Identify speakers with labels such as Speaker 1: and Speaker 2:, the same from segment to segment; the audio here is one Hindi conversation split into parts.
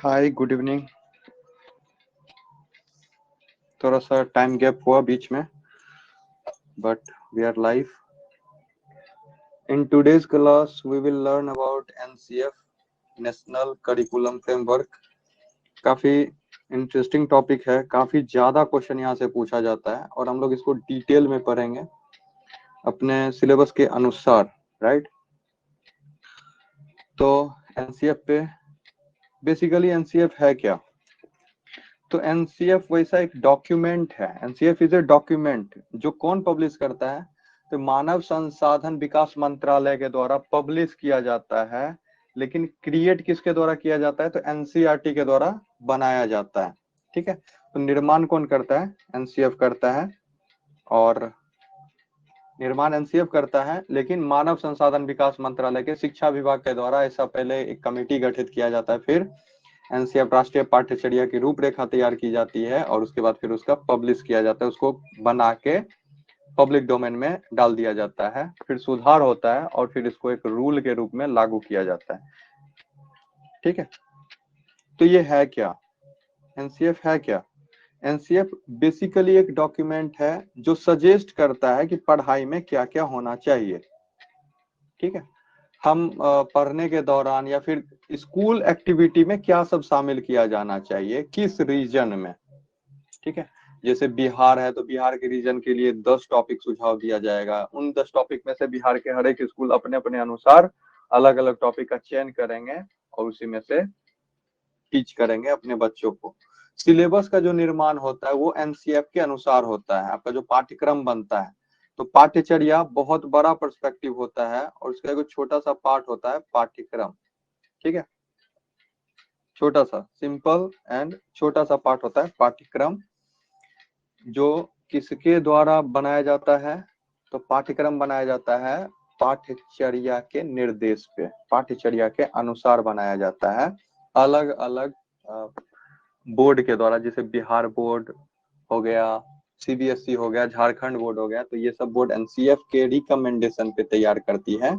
Speaker 1: हाय, गुड इवनिंग। थोड़ा सा टाइम गैप हुआ बीच में, but we are live. In today's class we will learn about NCF, national curriculum framework. काफी इंटरेस्टिंग टॉपिक है, काफी ज्यादा क्वेश्चन यहाँ से पूछा जाता है और हम लोग इसको डिटेल में पढ़ेंगे अपने सिलेबस के अनुसार, राइट। तो एनसीएफ पे बेसिकली एनसीएफ है क्या? तो एनसीएफ वैसा एक डॉक्यूमेंट है। एनसीएफ इज ए डॉक्यूमेंट जो कौन पब्लिश करता है? तो मानव संसाधन विकास मंत्रालय के द्वारा पब्लिश किया जाता है। लेकिन क्रिएट किसके द्वारा किया जाता है? तो एनसीईआरटी के द्वारा बनाया जाता है। ठीक है, तो निर्माण कौन करता है? एनसीएफ करता है। और निर्माण एनसीएफ करता है, लेकिन मानव संसाधन विकास मंत्रालय के शिक्षा विभाग के द्वारा ऐसा पहले एक कमेटी गठित किया जाता है। फिर एनसीएफ राष्ट्रीय पाठ्यचर्या की रूपरेखा तैयार की जाती है और उसके बाद फिर उसका पब्लिश किया जाता है। उसको बना के पब्लिक डोमेन में डाल दिया जाता है, फिर सुधार होता है और फिर इसको एक रूल के रूप में लागू किया जाता है। ठीक है, तो ये है क्या? एनसीएफ है क्या? एनसीएफ बेसिकली एक डॉक्यूमेंट है जो सजेस्ट करता है कि पढ़ाई में क्या क्या होना चाहिए। ठीक है, हम पढ़ने के दौरान या फिर स्कूल एक्टिविटी में क्या सब शामिल किया जाना चाहिए, किस रीजन में। ठीक है, जैसे बिहार है तो बिहार के रीजन के लिए 10 टॉपिक सुझाव दिया जाएगा। उन 10 टॉपिक में से बिहार के हर एक स्कूल अपने अपने अनुसार अलग अलग टॉपिक का चयन करेंगे और उसी में से टीच करेंगे अपने बच्चों को। सिलेबस का जो निर्माण होता है वो एनसीएफ के अनुसार होता है। आपका जो पाठ्यक्रम बनता है, तो पाठ्यचर्या बहुत बड़ा पर्सपेक्टिव होता है और उसका एक छोटा सा पार्ट होता है पाठ्यक्रम। ठीक है, छोटा सा सिंपल एंड छोटा सा पार्ट होता है पाठ्यक्रम, जो किसके द्वारा बनाया जाता है? तो पाठ्यक्रम बनाया जाता है पाठ्यचर्या के निर्देश पे, पाठ्यचर्या के अनुसार बनाया जाता है। अलग अलग बोर्ड के द्वारा, जैसे बिहार बोर्ड हो गया, सीबीएसई हो गया, झारखंड बोर्ड हो गया, तो ये सब बोर्ड एनसीएफ के रिकमेंडेशन पे तैयार करती है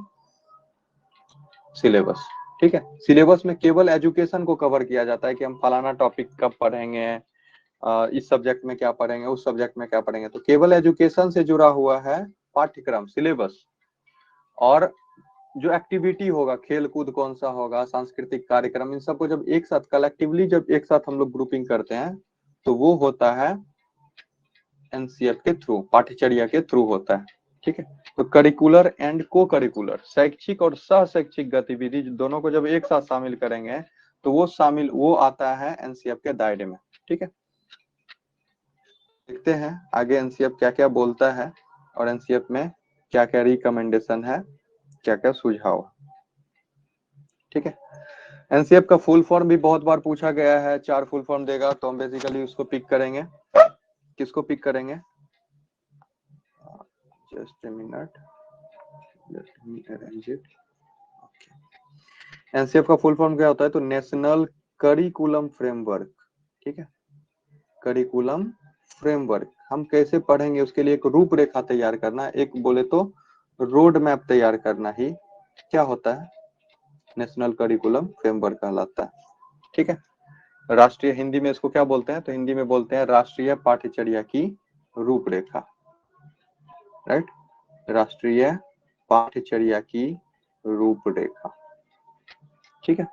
Speaker 1: सिलेबस। ठीक है, सिलेबस में केवल एजुकेशन को कवर किया जाता है कि हम फलाना टॉपिक कब पढ़ेंगे, इस सब्जेक्ट में क्या पढ़ेंगे, उस सब्जेक्ट में क्या पढ़ेंगे। तो केवल एजुकेशन से जुड़ा हुआ है पाठ्यक्रम, सिलेबस। और जो एक्टिविटी होगा, खेल कूद कौन सा होगा, सांस्कृतिक कार्यक्रम, इन सबको जब एक साथ कलेक्टिवली जब एक साथ हम लोग ग्रुपिंग करते हैं तो वो होता है एनसीएफ के थ्रू, पाठ्यचर्या के थ्रू होता है। ठीक है, तो करिकुलर एंड को करिकुलर, शैक्षिक और सह शैक्षिक गतिविधि दोनों को जब एक साथ शामिल करेंगे तो वो आता है एनसीएफ के दायरे में। ठीक है, देखते हैं आगे एनसीएफ क्या क्या बोलता है और एनसीएफ में क्या क्या रिकमेंडेशन है, क्या क्या सुझाव। ठीक है, एनसीएफ का फुल फॉर्म भी बहुत बार पूछा गया है। 4 फुल फॉर्म देगा तो हम बेसिकली उसको पिक करेंगे। किसको पिक करेंगे? Just a minute, let me arrange it. NCF का फुल फॉर्म क्या होता है? तो नेशनल करिकुलम फ्रेमवर्क। ठीक है, करिकुलम फ्रेमवर्क हम कैसे पढ़ेंगे उसके लिए एक रूपरेखा तैयार करना, एक बोले तो रोड मैप तैयार करना ही क्या होता है? नेशनल करिकुलम फ्रेमवर्क कहलाता है। ठीक है, राष्ट्रीय, हिंदी में इसको क्या बोलते हैं? तो हिंदी में बोलते हैं राष्ट्रीय पाठ्यचर्या की रूपरेखा, राइट। राष्ट्रीय पाठ्यचर्या की रूपरेखा। ठीक है,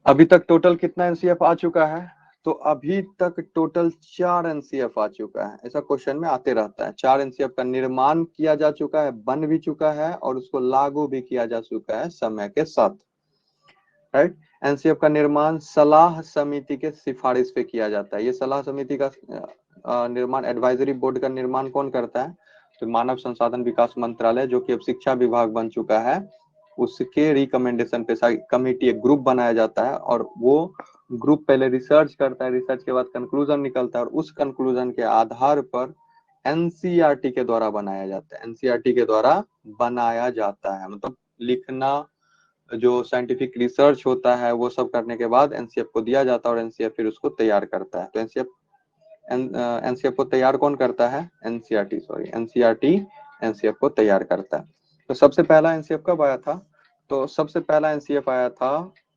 Speaker 1: अभी तक टोटल कितना एनसीएफ आ चुका है? तो अभी तक टोटल 4 एनसीएफ आ चुका है। ऐसा क्वेश्चन में आते रहता है। 4 एनसीएफ का निर्माण किया जा चुका है, बन भी चुका है और उसको लागू भी किया जा चुका है समय के साथ, राइट। एनसीएफ का निर्माण सलाह समिति के सिफारिश पे किया जाता है। ये सलाह समिति का निर्माण, एडवाइजरी बोर्ड का निर्माण कौन करता है? तो मानव संसाधन विकास मंत्रालय, जो कि अब शिक्षा विभाग बन चुका है, उसके रिकमेंडेशन पे कमेटी, एक ग्रुप बनाया जाता है और वो ग्रुप पहले रिसर्च करता है, रिसर्च के बाद कंक्लूजन निकलता है और उस कंक्लूजन के आधार पर एनसीईआरटी के द्वारा बनाया जाता है। एनसीईआरटी के द्वारा बनाया जाता है, मतलब लिखना, जो साइंटिफिक रिसर्च होता है वो सब करने के बाद एनसीएफ को दिया जाता है और एनसीएफ फिर उसको तैयार करता है। तो एनसीएफ को तैयार कौन करता है? एनसीईआरटी, सॉरी, एनसीईआरटी एनसीएफ को तैयार करता है। तो सबसे पहला एनसीएफ कब आया था? तो सबसे पहला एनसीएफ आया था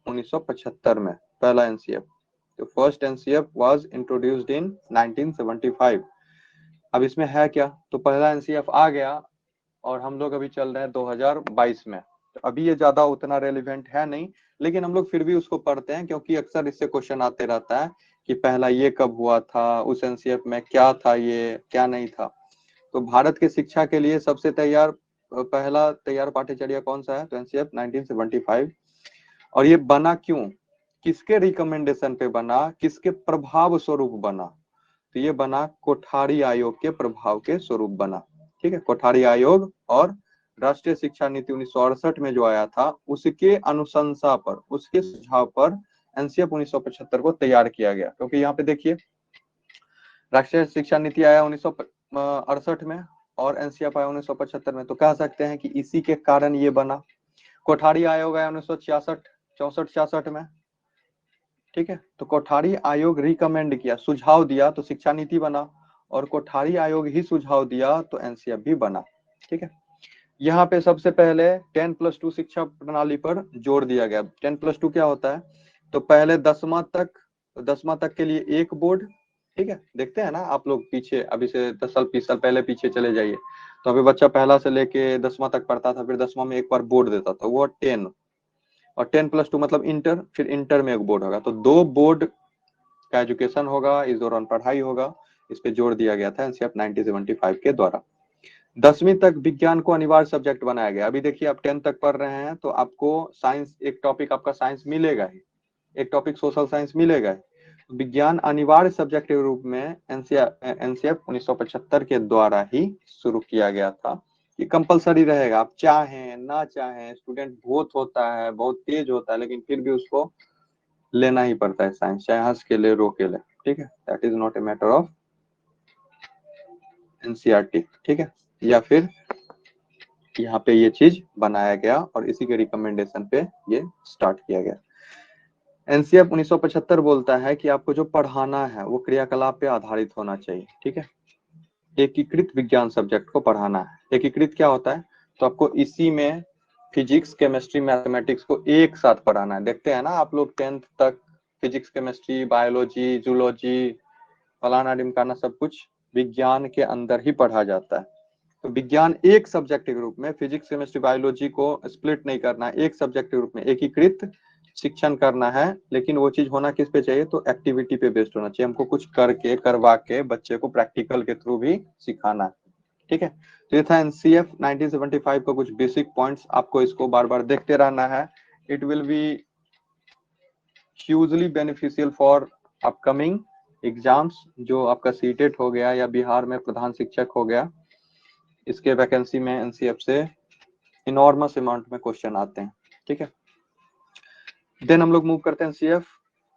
Speaker 1: 1975 में, पहला एनसीएफ। तो first NCF was introduced in 1975। अब इसमें है क्या, तो पहला एनसीएफ आ गया और हम लोग अभी चल रहे हैं 2022 में। तो अभी ये ज्यादा उतना रेलिवेंट है नहीं, लेकिन हम लोग फिर भी उसको पढ़ते हैं क्योंकि अक्सर इससे क्वेश्चन आते रहता है कि पहला ये कब हुआ था, उस एनसीएफ में क्या था, ये क्या नहीं था। तो भारत के शिक्षा के लिए सबसे पहला तैयार पाठ्यचर्या कौन सा है, तो एनसीएफ 1975। और ये बना क्यों, किसके रिकमेंडेशन पे बना, किसके प्रभाव स्वरूप बना, तो ये बना कोठारी आयोग के प्रभाव के स्वरूप बना। ठीक है, कोठारी आयोग और राष्ट्रीय शिक्षा नीति 1968 में जो आया था उसके अनुशंसा पर, उसके सुझाव पर एनसीएफ 1975 को तैयार किया गया। क्योंकि यहाँ पे देखिए, राष्ट्रीय शिक्षा नीति आया 1968 में और एनसीएफ आया 1975 में, तो कह सकते हैं कि इसी के कारण ये बना। कोठारी आयोग आया 1966 64 66 में। ठीक है, तो कोठारी आयोग रिकमेंड किया, सुझाव दिया, तो शिक्षा नीति बना, और कोठारी आयोग ही सुझाव दिया तो एनसीएफ भी बना। ठीक है, यहाँ पे सबसे पहले 10+2 शिक्षा प्रणाली पर जोर दिया गया। 10+2 क्या होता है, तो पहले 10वां तक के लिए एक बोर्ड। ठीक है, देखते हैं ना आप लोग पीछे, अभी से 10 साल 20 साल पहले पीछे चले जाइए, तो अभी बच्चा पहला से लेके 10वां तक पढ़ता था, फिर 10वां में एक बार बोर्ड देता था, वो 10, और 10+2 मतलब इंटर, फिर इंटर में एक बोर्ड होगा। तो 2 बोर्ड का एजुकेशन होगा, इस दौरान पढ़ाई होगा, इस पे जोर दिया गया था एनसीएफ 1975 के द्वारा। 10वीं तक विज्ञान को अनिवार्य सब्जेक्ट बनाया गया। अभी देखिए, आप 10 तक पढ़ रहे हैं तो आपको साइंस, एक टॉपिक आपका साइंस मिलेगा ही, एक टॉपिक सोशल साइंस मिलेगा ही। विज्ञान अनिवार्य सब्जेक्ट के रूप में एनसीएफ 1975 के द्वारा ही शुरू किया गया था। ये कंपलसरी रहेगा, आप चाहें ना चाहें, स्टूडेंट बहुत होता है, बहुत तेज होता है, लेकिन फिर भी उसको लेना ही पड़ता है साइंस, चाहे हंस के ले रो के ले। ठीक है, that is not a matter of NCERT. ठीक है, या फिर यहाँ पे ये चीज बनाया गया और इसी के रिकमेंडेशन पे ये स्टार्ट किया गया। एनसीएफ 1975 बोलता है कि आपको जो पढ़ाना है वो क्रियाकलाप पे आधारित होना चाहिए। ठीक है, एकीकृत विज्ञान सब्जेक्ट को पढ़ाना है। एकीकृत क्या होता है, तो आपको इसी में फिजिक्स, केमिस्ट्री, मैथमेटिक्स को एक साथ पढ़ाना है। देखते हैं ना आप लोग 10th तक फिजिक्स, केमिस्ट्री, बायोलॉजी, जूलॉजी, फलाना ढिमकाना सब कुछ विज्ञान के अंदर ही पढ़ा जाता है। तो विज्ञान एक सब्जेक्ट के रूप में, फिजिक्स, केमिस्ट्री, बायोलॉजी को स्प्लिट नहीं करना है, एक सब्जेक्ट के रूप में एकीकृत शिक्षण करना है। लेकिन वो चीज होना किस पे चाहिए, तो एक्टिविटी पे बेस्ड होना चाहिए। हमको कुछ करके, करवा के बच्चे को प्रैक्टिकल के थ्रू भी सिखाना है। ठीक है, तो ये था एनसीएफ 1975 का कुछ बेसिक पॉइंट्स। आपको इसको बार बार देखते रहना है। It will B hugely beneficial for upcoming exams, जो आपका सीटेट हो गया या बिहार में प्रधान शिक्षक हो गया, इसके वैकेंसी में एनसीएफ से इनॉर्मस अमाउंट में क्वेश्चन आते हैं। ठीक है, देन हम लोग मूव करते हैं एनसीएफ,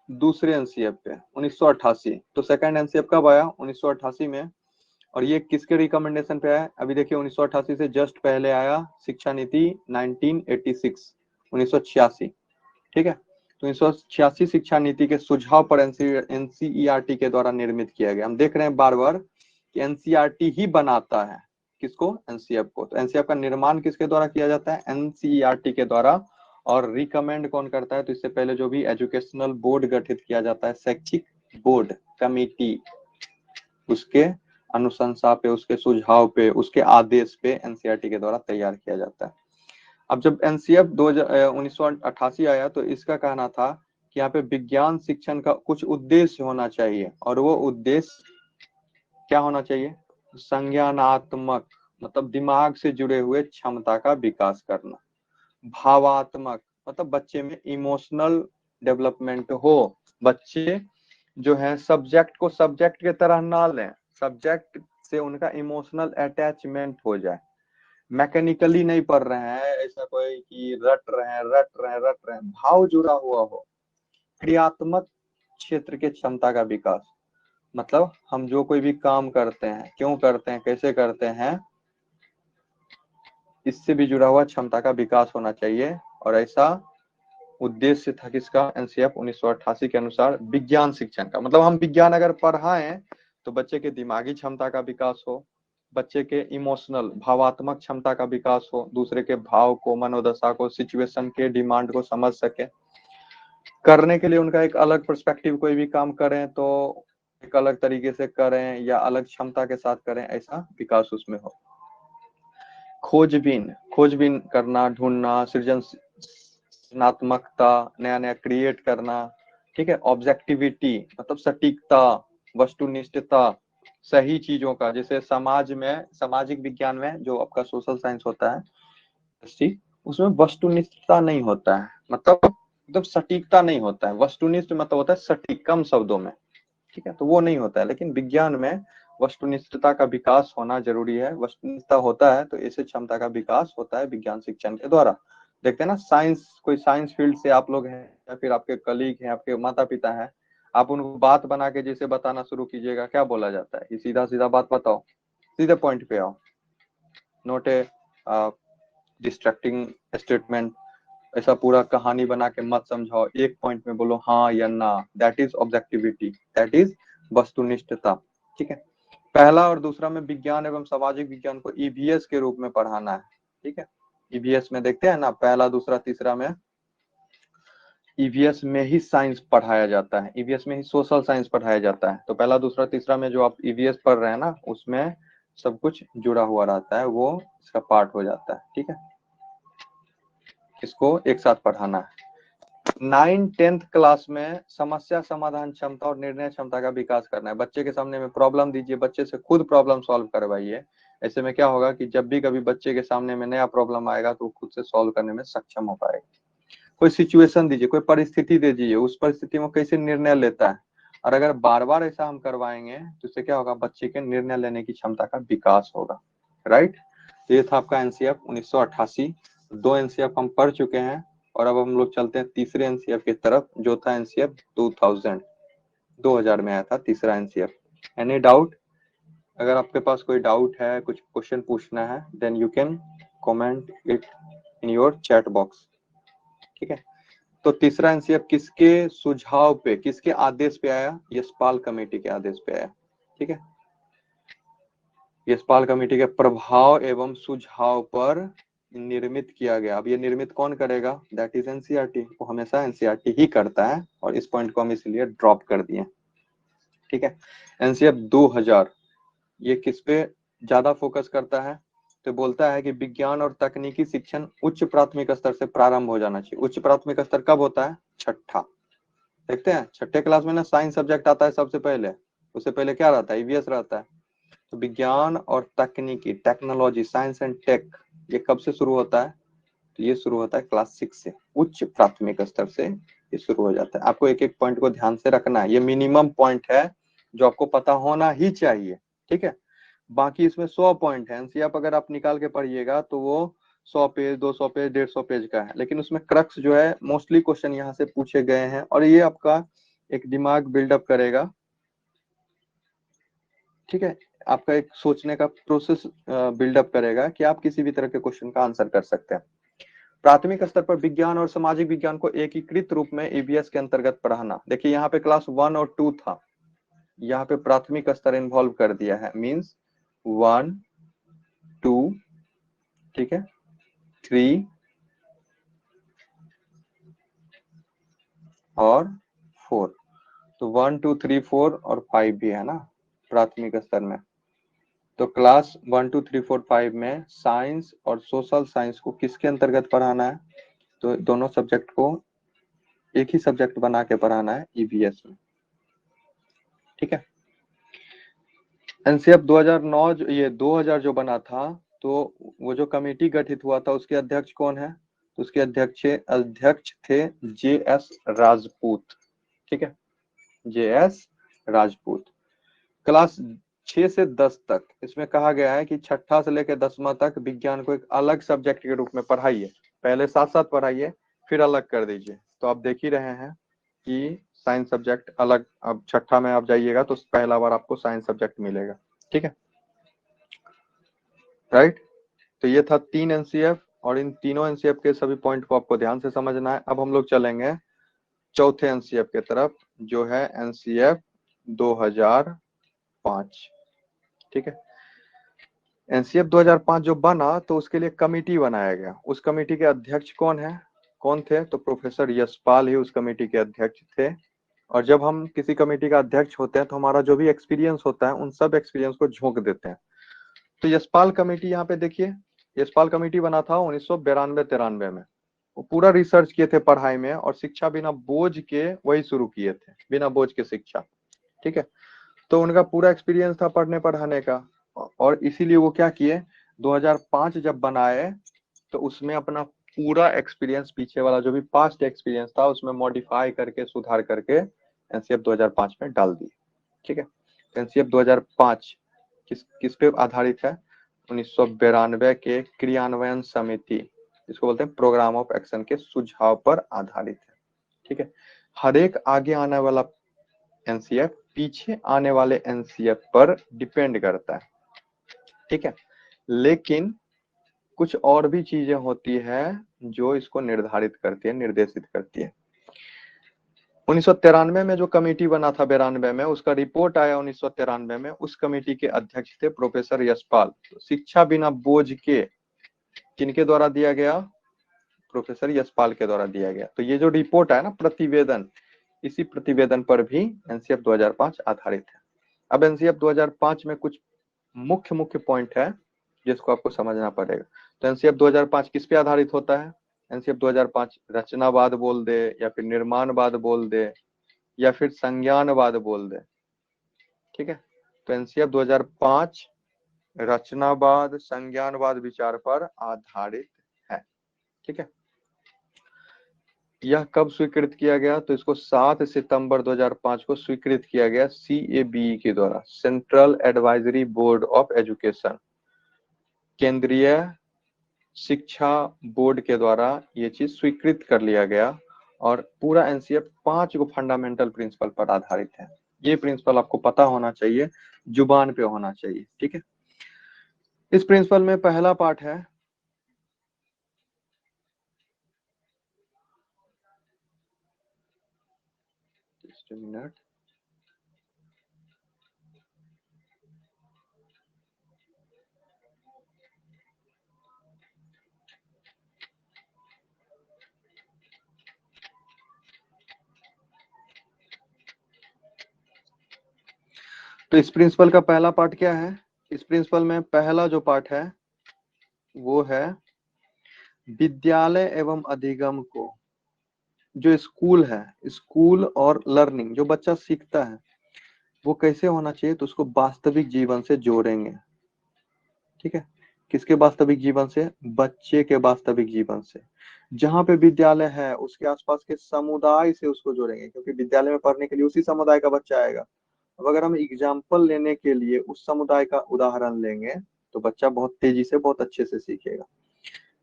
Speaker 1: दूसरे एनसीएफ पे 1988। तो सेकंड एनसीएफ कब आया, 1988 में। और ये किसके रिकमेंडेशन पे आया, अभी देखिए 1988 से जस्ट पहले आया शिक्षा नीति 1986, 1986। ठीक है, तो 1986 शिक्षा नीति के सुझाव पर एनसीईआरटी के द्वारा निर्मित किया गया। हम देख रहे हैं बार बार कि एनसीईआरटी ही बनाता है किसको, एनसीएफ को। तो एनसीएफ का निर्माण किसके द्वारा किया जाता है, एनसीईआरटी के द्वारा। और रिकमेंड कौन करता है, तो इससे पहले जो भी एजुकेशनल बोर्ड गठित किया जाता है, शैक्षिक बोर्ड कमेटी, उसके अनुशंसा पे, उसके सुझाव पे, उसके आदेश पे एनसीईआरटी के द्वारा तैयार किया जाता है। अब जब एनसीएफ 1988 आया तो इसका कहना था कि यहाँ पे विज्ञान शिक्षण का कुछ उद्देश्य होना चाहिए, और वो उद्देश्य क्या होना चाहिए, संज्ञानात्मक, मतलब दिमाग से जुड़े हुए क्षमता का विकास करना। भावात्मक, मतलब बच्चे में इमोशनल डेवलपमेंट हो, बच्चे जो है सब्जेक्ट को सब्जेक्ट के तरह ना लें, सब्जेक्ट से उनका इमोशनल अटैचमेंट हो जाए। मैकेनिकली नहीं पढ़ रहे हैं, ऐसा कोई कि रट रहे हैं, भाव जुड़ा हुआ हो। क्रियात्मक क्षेत्र के क्षमता का विकास, मतलब हम जो कोई भी काम करते हैं, क्यों करते हैं, कैसे करते हैं, इससे भी जुड़ा हुआ क्षमता का विकास होना चाहिए। और ऐसा उद्देश्य था किसका, एनसीएफ 1988 के अनुसार विज्ञान शिक्षण का। मतलब हम विज्ञान अगर पढ़ाएं तो बच्चे के दिमागी क्षमता का विकास हो, बच्चे के इमोशनल भावात्मक क्षमता का विकास हो, दूसरे के भाव को, मनोदशा को, सिचुएशन के डिमांड को समझ सके, करने के लिए उनका एक अलग पर्सपेक्टिव, कोई भी काम करें तो एक अलग तरीके से करें या अलग क्षमता के साथ करें, ऐसा विकास उसमें हो। खोजबीन, खोजबीन करना, ढूंढना, सृजनात्मकता, नया नया क्रिएट करना, ठीक है। ऑब्जेक्टिविटी मतलब सटीकता, वस्तुनिष्ठता, सही चीजों का, जैसे समाज में, सामाजिक विज्ञान में जो आपका सोशल साइंस होता है, उसमें वस्तुनिष्ठता नहीं होता है, मतलब एकदम सटीकता नहीं होता है। वस्तुनिष्ठ मतलब होता है सटीक, कम शब्दों में, ठीक है, तो वो नहीं होता है। लेकिन विज्ञान में वस्तुनिष्ठता का विकास होना जरूरी है। वस्तुनिष्ठता होता है तो ऐसे क्षमता का विकास होता है विज्ञान शिक्षण के द्वारा। देखते हैं ना, साइंस, कोई साइंस फील्ड से आप लोग हैं या फिर आपके कलीग हैं, आपके माता पिता हैं, आप उनको बात बना के जैसे बताना शुरू कीजिएगा, क्या बोला जाता है कि सीधा सीधा बात बताओ, सीधे पॉइंट पे आओ, नोट ए डिस्ट्रैक्टिंग स्टेटमेंट, ऐसा पूरा कहानी बना के मत समझाओ, एक पॉइंट में बोलो हाँ या ना। That is objectivity, that is वस्तुनिष्ठता, ठीक है। पहला और दूसरा में विज्ञान एवं सामाजिक विज्ञान को ईवीएस के रूप में पढ़ाना है, ठीक है। ईवीएस में देखते हैं ना, पहला दूसरा तीसरा में ईवीएस में ही साइंस पढ़ाया जाता है, ईवीएस में ही सोशल साइंस पढ़ाया जाता है। तो पहला दूसरा तीसरा में जो आप ईवीएस पढ़ रहे हैं ना, उसमें सब कुछ जुड़ा हुआ रहता है, वो इसका पार्ट हो जाता है, ठीक है। इसको एक साथ पढ़ाना है। 9-10th क्लास में समस्या समाधान क्षमता और निर्णय क्षमता का विकास करना है। बच्चे के सामने में प्रॉब्लम दीजिए, बच्चे से खुद प्रॉब्लम सॉल्व करवाइए। ऐसे में क्या होगा कि जब भी कभी बच्चे के सामने में नया प्रॉब्लम आएगा तो वो खुद से सॉल्व करने में सक्षम हो पाएगा। कोई सिचुएशन दीजिए, कोई परिस्थिति दे दीजिए, उस परिस्थिति में कैसे निर्णय लेता है। और अगर बार बार ऐसा हम करवाएंगे तो इससे क्या होगा, बच्चे के निर्णय लेने की क्षमता का विकास होगा, राइट। तो ये था आपका एनसीएफ 1988। 2 एनसीएफ हम पढ़ चुके हैं और अब हम लोग चलते हैं तीसरे एनसीएफ की तरफ, जो था एनसीएफ 2000 में आया था तीसरा एनसीएफ। Any doubt? अगर आपके पास कोई डाउट है, कुछ क्वेश्चन पूछना है, then you can comment it in your chat box, ठीक है। तो तीसरा एनसीएफ किसके सुझाव पे, किसके आदेश पे आया? यशपाल कमेटी के आदेश पे आया, ठीक है। यशपाल कमेटी के प्रभाव एवं सुझाव पर निर्मित किया गया। अब ये निर्मित कौन करेगा? That is NCERT. वो हमेशा एनसीईआरटी ही करता है और इस पॉइंट को हम इसलिए ड्रॉप कर दिए, ठीक है। एनसीएफ 2000 ये किस पे ज्यादा फोकस करता है? तो बोलता है कि विज्ञान और तकनीकी शिक्षण उच्च प्राथमिक स्तर से प्रारंभ हो जाना चाहिए। उच्च प्राथमिक स्तर कब होता है? छठा। देखते हैं छठे क्लास में ना साइंस सब्जेक्ट आता है सबसे पहले, उससे पहले क्या रहता है? ईवीएस रहता है। तो विज्ञान और तकनीकी, टेक्नोलॉजी, साइंस एंड टेक, ये कब से शुरू होता है? तो ये शुरू होता है क्लास 6 से, उच्च प्राथमिक स्तर से ये शुरू हो जाता है। आपको एक एक पॉइंट को ध्यान से रखना है, ये मिनिमम पॉइंट है जो आपको पता होना ही चाहिए, ठीक है। बाकी इसमें 100 पॉइंट है, एनसीईआरटी अगर आप निकाल के पढ़िएगा तो वो 100 पेज, 200 पेज, 150 पेज का है। लेकिन उसमें क्रक्स जो है, मोस्टली क्वेश्चन यहाँ से पूछे गए हैं और ये आपका एक दिमाग बिल्डअप करेगा, ठीक है। आपका एक सोचने का प्रोसेस बिल्डअप करेगा कि आप किसी भी तरह के क्वेश्चन का आंसर कर सकते हैं। प्राथमिक स्तर पर विज्ञान और सामाजिक विज्ञान को एकीकृत रूप में ईवीएस के अंतर्गत पढ़ाना। देखिए यहाँ पे क्लास 1 और 2 था, यहाँ पे प्राथमिक स्तर इन्वॉल्व कर दिया है, मींस 1, 2, ठीक है, 3 और 4। तो 1, 2, 3, 4 और 5 भी है ना प्राथमिक स्तर में। तो क्लास 1, 2, 3, 4, 5 में साइंस और सोशल साइंस को किसके अंतर्गत पढ़ाना है? तो दोनों सब्जेक्ट को एक ही सब्जेक्ट बना के पढ़ाना है ईवीएस में, ठीक है। एनसीएफ 2009 ये 2000 जो बना था, तो वो जो कमेटी गठित हुआ था उसके अध्यक्ष कौन है? तो उसके अध्यक्ष थे जे.एस. राजपूत, ठीक है, जे.एस. राजपूत। क्लास 6 से 10 तक इसमें कहा गया है कि छठा से लेकर 10वां तक विज्ञान को एक अलग सब्जेक्ट के रूप में पढ़ाइए। पहले साथ साथ पढ़ाइए, फिर अलग कर दीजिए। तो आप देख ही रहे हैं कि साइंस सब्जेक्ट अलग, अब छठा में आप जाइएगा तो पहला बार आपको साइंस सब्जेक्ट मिलेगा, ठीक है, राइट। तो ये था 3 एनसीएफ और इन तीनों एनसीएफ के सभी पॉइंट को आपको ध्यान से समझना है। अब हम लोग चलेंगे चौथे एनसीएफ के तरफ, जो है एनसीएफ 2005, ठीक है। एनसीएफ 2005 जो बना तो उसके लिए कमेटी बनाया गया। उस कमेटी के अध्यक्ष कौन थे? तो प्रोफेसर यशपाल ही उस कमेटी के अध्यक्ष थे। और जब हम किसी कमेटी का अध्यक्ष होते हैं तो हमारा जो भी एक्सपीरियंस होता है उन सब एक्सपीरियंस को झोंक देते हैं। तो यशपाल कमेटी यहाँ पे देखिए, यशपाल कमेटी बना था 1992-93 में। वो पूरा रिसर्च किए थे पढ़ाई में, और शिक्षा बिना बोझ के वही शुरू किए थे, बिना बोझ के शिक्षा। ठीक है, तो उनका पूरा एक्सपीरियंस था पढ़ने पढ़ाने का, और इसीलिए वो क्या किए, 2005 जब बनाए तो उसमें अपना पूरा एक्सपीरियंस, पीछे वाला जो भी पास्ट एक्सपीरियंस था उसमें मॉडिफाई करके, सुधार करके एनसीएफ 2005 में डाल दी। ठीक है, एनसीएफ 2005 किस पे आधारित है? 1992 के क्रियान्वयन समिति, इसको बोलते हैं प्रोग्राम ऑफ एक्शन के सुझाव पर आधारित है। ठीक है, हर एक आगे आने वाला एनसीएफ पीछे आने वाले एनसीएफ पर डिपेंड करता है। ठीक है, लेकिन कुछ और भी चीजें होती है जो इसको निर्धारित करती है, निर्देशित करती है। 1993 में जो कमेटी बना था 92 में, उसका रिपोर्ट आया 1993 में। उस कमेटी के अध्यक्ष थे प्रोफेसर यशपाल। तो शिक्षा बिना बोझ के किनके द्वारा दिया गया? प्रोफेसर यशपाल के द्वारा दिया गया। तो ये जो रिपोर्ट है ना, प्रतिवेदन, इसी प्रतिवेदन पर भी एनसीएफ 2005 आधारित है। अब एनसीएफ 2005 में कुछ मुख्य मुख्य पॉइंट है जिसको आपको समझना पड़ेगा। तो एनसीएफ 2005 किस पे आधारित होता है? एनसीएफ 2005 रचनावाद बोल दे, या फिर निर्माणवाद बोल दे, या फिर संज्ञानवाद बोल दे। ठीक है, तो एनसीएफ 2005 रचनावाद, संज्ञानवाद विचार पर आधारित है। ठीक है, यह कब स्वीकृत किया गया? तो इसको 7 सितंबर 2005 को स्वीकृत किया गया CABE के द्वारा, central advisory board of education, केंद्रीय शिक्षा बोर्ड के द्वारा ये चीज स्वीकृत कर लिया गया। और पूरा एनसीएफ 5 को फंडामेंटल प्रिंसिपल पर आधारित है। ये प्रिंसिपल आपको पता होना चाहिए, जुबान पे होना चाहिए। ठीक है, इस प्रिंसिपल में पहला पार्ट है मिनट, तो इस प्रिंसिपल का पहला पार्ट क्या है? इस प्रिंसिपल में पहला जो पार्ट है वो है विद्यालय एवं अधिगम को, जो स्कूल है, स्कूल और लर्निंग, जो बच्चा सीखता है वो कैसे होना चाहिए, तो उसको वास्तविक जीवन से जोड़ेंगे। ठीक है, किसके वास्तविक जीवन से? बच्चे के वास्तविक जीवन से। जहां पे विद्यालय है उसके आसपास के समुदाय से उसको जोड़ेंगे, क्योंकि विद्यालय में पढ़ने के लिए उसी समुदाय का बच्चा आएगा। अब अगर हम एग्जाम्पल लेने के लिए उस समुदाय का उदाहरण लेंगे तो बच्चा बहुत तेजी से, बहुत अच्छे से सीखेगा।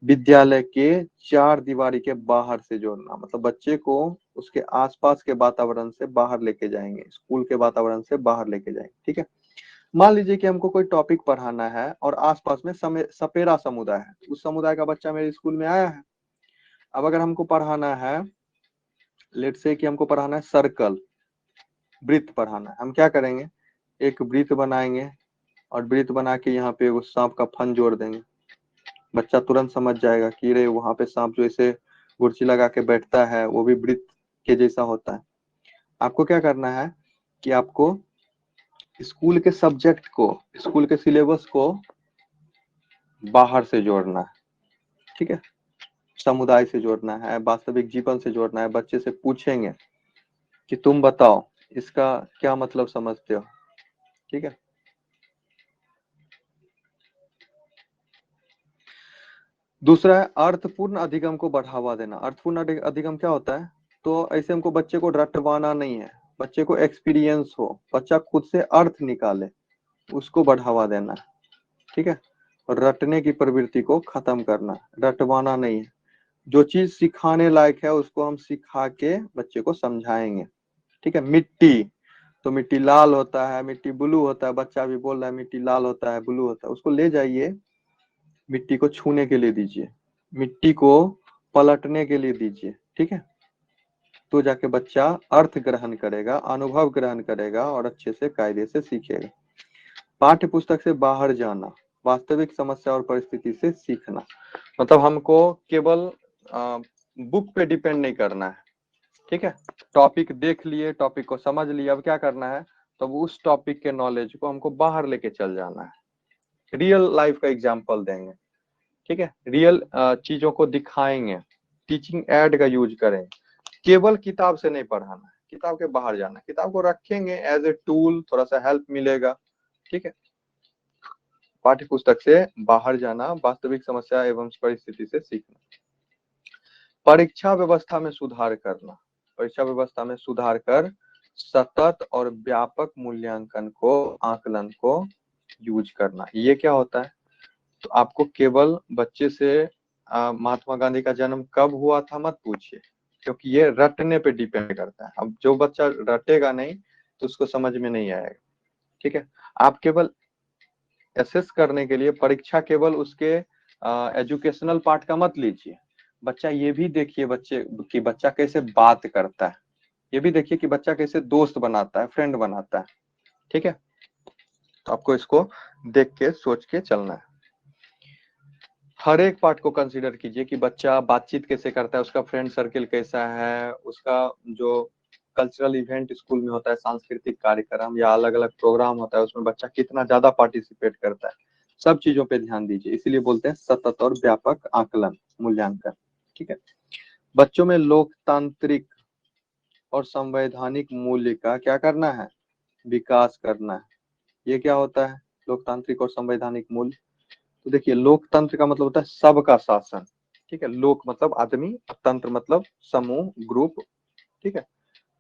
Speaker 1: विद्यालय के चार दीवारी के बाहर से जोड़ना, मतलब बच्चे को उसके आसपास के वातावरण से बाहर लेके जाएंगे, स्कूल के वातावरण से बाहर लेके जाएंगे। ठीक है, मान लीजिए कि हमको कोई टॉपिक पढ़ाना है और आसपास में सपेरा समुदाय है, उस समुदाय का बच्चा मेरे स्कूल में आया है। अब अगर हमको पढ़ाना है, लेट से कि हमको पढ़ाना है सर्कल, वृत्त पढ़ाना है, हम क्या करेंगे, एक वृत्त बनाएंगे और वृत्त बना के यहाँ पे वो सांप का फन जोड़ देंगे। बच्चा तुरंत समझ जाएगा कि रे वहां पे सांप जो ऐसे गुर्ची लगा के बैठता है वो भी वृत्त के जैसा होता है। आपको क्या करना है कि आपको स्कूल के सब्जेक्ट को, स्कूल के सिलेबस को बाहर से जोड़ना है। ठीक है, समुदाय से जोड़ना है, वास्तविक जीवन से जोड़ना है। बच्चे से पूछेंगे कि तुम बताओ इसका क्या मतलब समझते हो। ठीक है, दूसरा है अर्थपूर्ण अधिगम को बढ़ावा देना। अर्थपूर्ण अधिगम क्या होता है? तो ऐसे हमको बच्चे को रटवाना नहीं है, बच्चे को एक्सपीरियंस हो, बच्चा खुद से अर्थ निकाले, उसको बढ़ावा देना। ठीक है, और रटने की प्रवृत्ति को खत्म करना, रटवाना नहीं है। जो चीज सिखाने लायक है उसको हम सिखा के बच्चे को समझाएंगे। ठीक है, मिट्टी, तो मिट्टी लाल होता है, मिट्टी ब्लू होता है, बच्चा भी बोल रहा है मिट्टी लाल होता है, ब्लू होता है, उसको ले जाइए, मिट्टी को छूने के लिए दीजिए, मिट्टी को पलटने के लिए दीजिए। ठीक है, तो जाके बच्चा अर्थ ग्रहण करेगा, अनुभव ग्रहण करेगा और अच्छे से कायदे से सीखेगा। पाठ्य पुस्तक से बाहर जाना, वास्तविक समस्या और परिस्थिति से सीखना, मतलब हमको केवल बुक पे डिपेंड नहीं करना है, ठीक है। टॉपिक देख लिए, टॉपिक को समझ लिया, अब क्या करना है, तो उस टॉपिक के नॉलेज को हमको बाहर लेके चल जाना है, रियल लाइफ का एग्जांपल देंगे, ठीक है, रियल चीजों को दिखाएंगे, टीचिंग एड का यूज करें, केवल किताब से नहीं पढ़ाना है, किताब के बाहर जाना है, किताब को रखेंगे एज ए टूल, थोड़ा सा हेल्प मिलेगा, ठीक है। पाठ्य पुस्तक से बाहर जाना, वास्तविक समस्या एवं परिस्थिति से सीखना। परीक्षा व्यवस्था में सुधार करना, परीक्षा व्यवस्था में सुधार कर सतत और व्यापक मूल्यांकन को, आकलन को यूज करना। ये क्या होता है, तो आपको केवल बच्चे से महात्मा गांधी का जन्म कब हुआ था मत पूछिए, क्योंकि ये रटने पे डिपेंड करता है। अब जो बच्चा रटेगा नहीं तो उसको समझ में नहीं आएगा, ठीक है। आप केवल एसेस करने के लिए परीक्षा केवल उसके एजुकेशनल पार्ट का मत लीजिए, बच्चा ये भी देखिए बच्चे कि बच्चा कैसे बात करता है, ये भी देखिए कि बच्चा कैसे दोस्त बनाता है, फ्रेंड बनाता है, ठीक है। तो आपको इसको देख के सोच के चलना है। हर एक पार्ट को कंसीडर कीजिए कि बच्चा बातचीत कैसे करता है, उसका फ्रेंड सर्किल कैसा है, उसका जो कल्चरल इवेंट स्कूल में होता है, सांस्कृतिक कार्यक्रम या अलग अलग प्रोग्राम होता है, उसमें बच्चा कितना ज्यादा पार्टिसिपेट करता है, सब चीजों पे ध्यान दीजिए। इसीलिए बोलते हैं सतत और व्यापक आकलन, मूल्यांकन, ठीक है। बच्चों में लोकतांत्रिक और संवैधानिक मूल्य का क्या करना है, विकास करना है। ये क्या होता है, लोकतांत्रिक और संवैधानिक मूल्य, तो देखिए लोकतंत्र का मतलब होता है सबका शासन, ठीक है। लोक मतलब आदमी, तंत्र मतलब समूह, ग्रुप, ठीक है।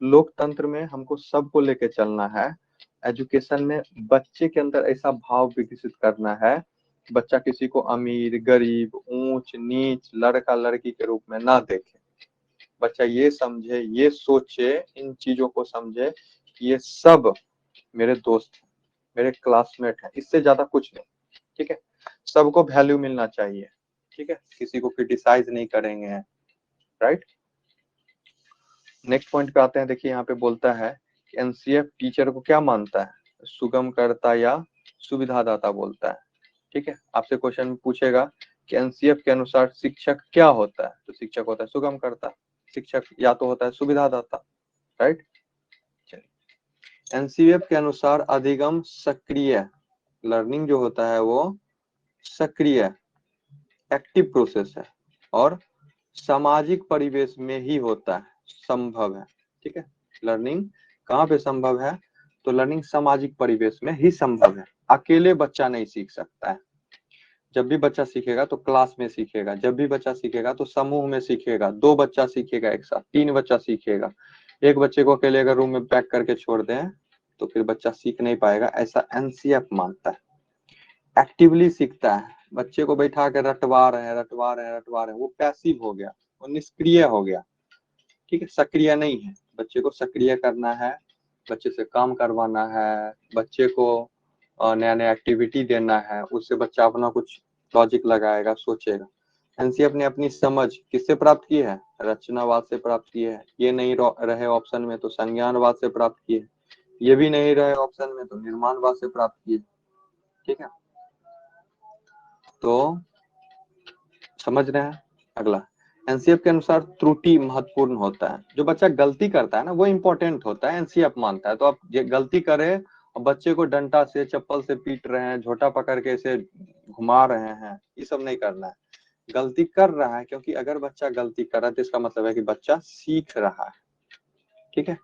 Speaker 1: लोकतंत्र में हमको सबको लेके चलना है। एजुकेशन में बच्चे के अंदर ऐसा भाव विकसित करना है, बच्चा किसी को अमीर गरीब, ऊंच नीच, लड़का लड़की के रूप में ना देखे, बच्चा ये समझे, ये सोचे, इन चीजों को समझे कि ये सब मेरे दोस्त हैं, मेरे क्लासमेट हैं, इससे ज्यादा कुछ नहीं, ठीक है। सबको वैल्यू मिलना चाहिए, ठीक है, किसी को क्रिटिसाइज नहीं करेंगे, राइट। नेक्स्ट पॉइंट पे आते हैं, देखिए यहाँ पे बोलता है कि एनसीएफ टीचर को क्या मानता है, सुगम करता या सुविधादाता बोलता है, ठीक है। आपसे क्वेश्चन पूछेगा कि एनसीएफ के अनुसार शिक्षक क्या होता है, तो शिक्षक होता है सुगम करता, शिक्षक या तो होता है सुविधादाता, राइट। चलिए, एनसीएफ के अनुसार अधिगम सक्रिय, लर्निंग जो होता है वो सक्रिय, एक्टिव प्रोसेस है और सामाजिक परिवेश में ही होता है, संभव है, ठीक है। लर्निंग कहाँ पे संभव है, तो लर्निंग सामाजिक परिवेश में ही संभव है, अकेले बच्चा नहीं सीख सकता है। जब भी बच्चा सीखेगा तो क्लास में सीखेगा, जब भी बच्चा सीखेगा तो समूह में सीखेगा, दो बच्चा सीखेगा एक साथ, तीन बच्चा सीखेगा। एक बच्चे को अकेले अगर रूम में पैक करके छोड़ दें तो फिर बच्चा सीख नहीं पाएगा, ऐसा एनसीएफ मानता है। एक्टिवली सीखता है, बच्चे को बैठा कर रटवा रहे हैं, रटवा रहे हैं, रटवा रहे हैं, वो पैसिव हो गया, वो निष्क्रिय हो गया, ठीक है, सक्रिय नहीं है। बच्चे को सक्रिय करना है, बच्चे से काम करवाना है, बच्चे को नया नया एक्टिविटी देना है, उससे बच्चा अपना कुछ लॉजिक लगाएगा, सोचेगा। एनसीएफ ने अपनी समझ किससे प्राप्त की है, रचनावाद से प्राप्त की है। ये नहीं रहे ऑप्शन में तो संज्ञानवाद से प्राप्त की है, ये भी नहीं रहे ऑप्शन में तो निर्माणवाद से प्राप्त की है, ठीक है। तो समझ रहे हैं। अगला, एनसीएफ के अनुसार त्रुटि महत्वपूर्ण होता है, जो बच्चा गलती करता है ना वो इंपॉर्टेंट होता है, एनसीएफ मानता है। तो आप ये गलती करे और बच्चे को डंडा से चप्पल से पीट रहे हैं, झोटा पकड़ के इसे घुमा रहे हैं, ये सब नहीं करना है। गलती कर रहा है, क्योंकि अगर बच्चा गलती कर रहा है तो इसका मतलब है कि बच्चा सीख रहा है, ठीक है।